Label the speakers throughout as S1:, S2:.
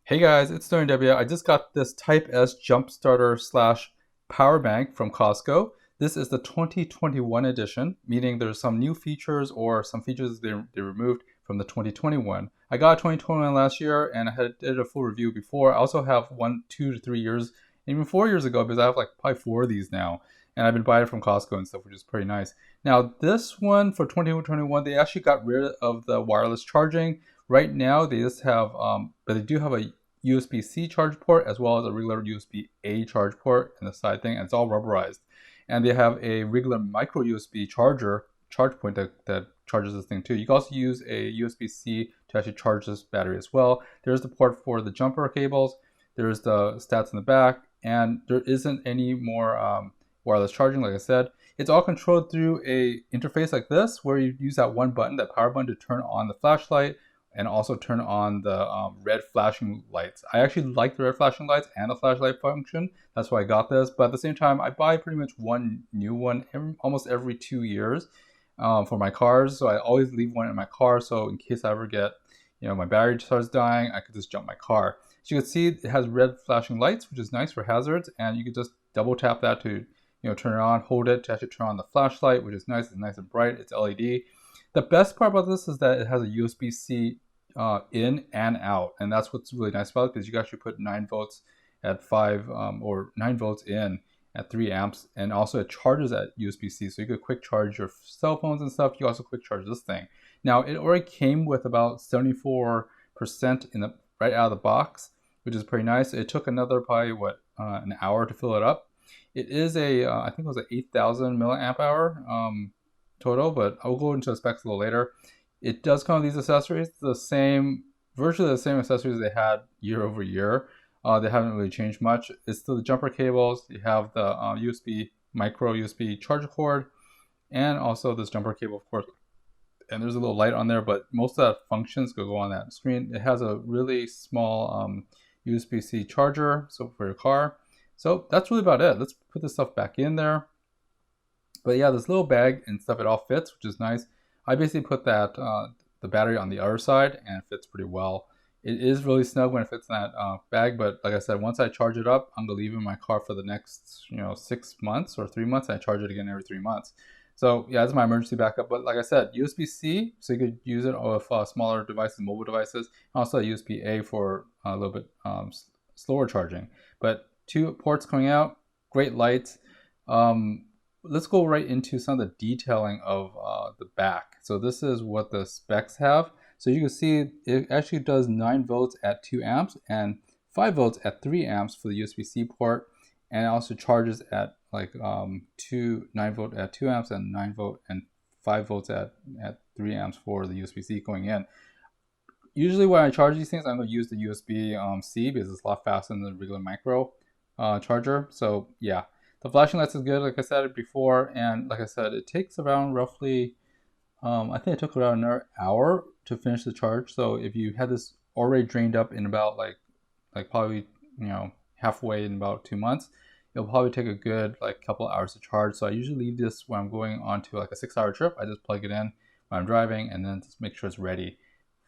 S1: Hey guys, it's doesnt. I just got this Type S jump starter slash power bank from Costco. This is the 2021 edition, meaning there's some new features or some features they removed from the 2021. I got a 2021 last year and I did a full review before. I also have 2 to 3 years, even 4 years ago, because I have like probably four of these now. And I've been buying it from Costco and stuff, which is pretty nice. Now, this one for 2021, they actually got rid of the wireless charging. Right now, they just have, but they do have a USB-C charge port as well as a regular USB-A charge port in the side thing, and it's all rubberized. And they have a regular micro USB charge point that charges this thing too. You can also use a USB-C to actually charge this battery as well. There's the port for the jumper cables. There's the stats in the back, and there isn't any more wireless charging, like I said. It's all controlled through a interface like this, where you use that one button, that power button, to turn on the flashlight and also turn on the red flashing lights. I actually like the red flashing lights and the flashlight function. That's why I got this. But at the same time, I buy pretty much one new one almost every 2 years for my cars. So I always leave one in my car. So in case I ever get, my battery starts dying, I could just jump my car. As you can see, it has red flashing lights, which is nice for hazards. And you can just double tap that to, turn it on, hold it to actually turn on the flashlight, which is nice. It's nice and bright. It's LED. The best part about this is that it has a USB-C in and out, and that's what's really nice about it, because you can actually put 9 volts at 5 or 9 volts in at 3 amps, and also it charges at USB-C, so you could quick charge your cell phones and stuff. You also quick charge this thing. Now, it already came with about 74% right out of the box, which is pretty nice. It took another probably an hour to fill it up. It is I think it was an 8,000 milliamp hour total, but I'll go into the specs a little later. It does come with these accessories, virtually the same accessories they had year over year. They haven't really changed much. It's still the jumper cables. You have the micro USB charger cord, and also this jumper cable, of course. And there's a little light on there, but most of that functions go on that screen. It has a really small USB-C charger, so for your car. So that's really about it. Let's put this stuff back in there. But yeah, this little bag and stuff, it all fits, which is nice. I basically put that the battery on the other side, and it fits pretty well. It is really snug when it fits in that bag, but like I said, once I charge it up, I'm gonna leave it in my car for the next 6 months or 3 months. And I charge it again every 3 months. So yeah, that's my emergency backup. But like I said, USB-C, so you could use it with smaller devices, mobile devices, and also USB-A for a little bit slower charging. But 2 ports coming out, great lights. Let's go right into some of the detailing of the back. So this is what the specs have. So you can see it actually does 9 volts at 2 amps and 5 volts at 3 amps for the USB-C port, and it also charges at like 9 volt at 2 amps and 9 volt and 5 volts at 3 amps for the USB-C going in. Usually when I charge these things, I'm going to use the USB-C because it's a lot faster than the regular micro charger. So yeah. The flashing lights is good, like I said before, and like I said, it takes around roughly, I think it took around another hour to finish the charge. So if you had this already drained up in about like probably halfway in about 2 months, it'll probably take a good couple hours to charge. So I usually leave this when I'm going on to like a 6-hour trip. I just plug it in when I'm driving, and then just make sure it's ready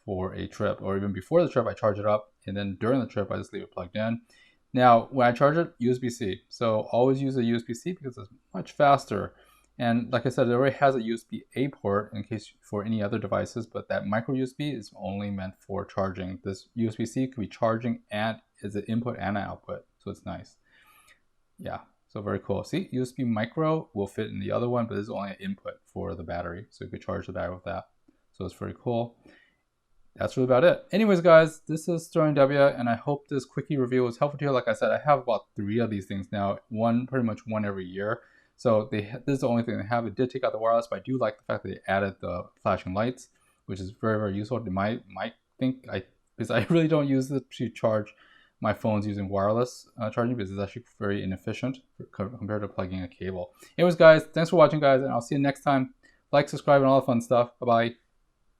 S1: for a trip. Or even before the trip, I charge it up, and then during the trip, I just leave it plugged in. Now, when I charge it, USB-C. So always use a USB-C because it's much faster. And like I said, it already has a USB-A port in case for any other devices, but that micro USB is only meant for charging. This USB-C could be charging and is an input and an output. So it's nice. Yeah, so very cool. See, USB micro will fit in the other one, but it's only an input for the battery. So you could charge the battery with that. So it's very cool. That's really about it. Anyways, guys, this is doesnt, and I hope this quickie review was helpful to you. Like I said, I have about 3 of these things now, pretty much one every year. So this is the only thing they have. It did take out the wireless, but I do like the fact that they added the flashing lights, which is very, very useful. They might think because I really don't use it to charge my phones using wireless charging, because it's actually very inefficient compared to plugging a cable. Anyways, guys, thanks for watching, guys, and I'll see you next time. Like, subscribe, and all the fun stuff. Bye-bye.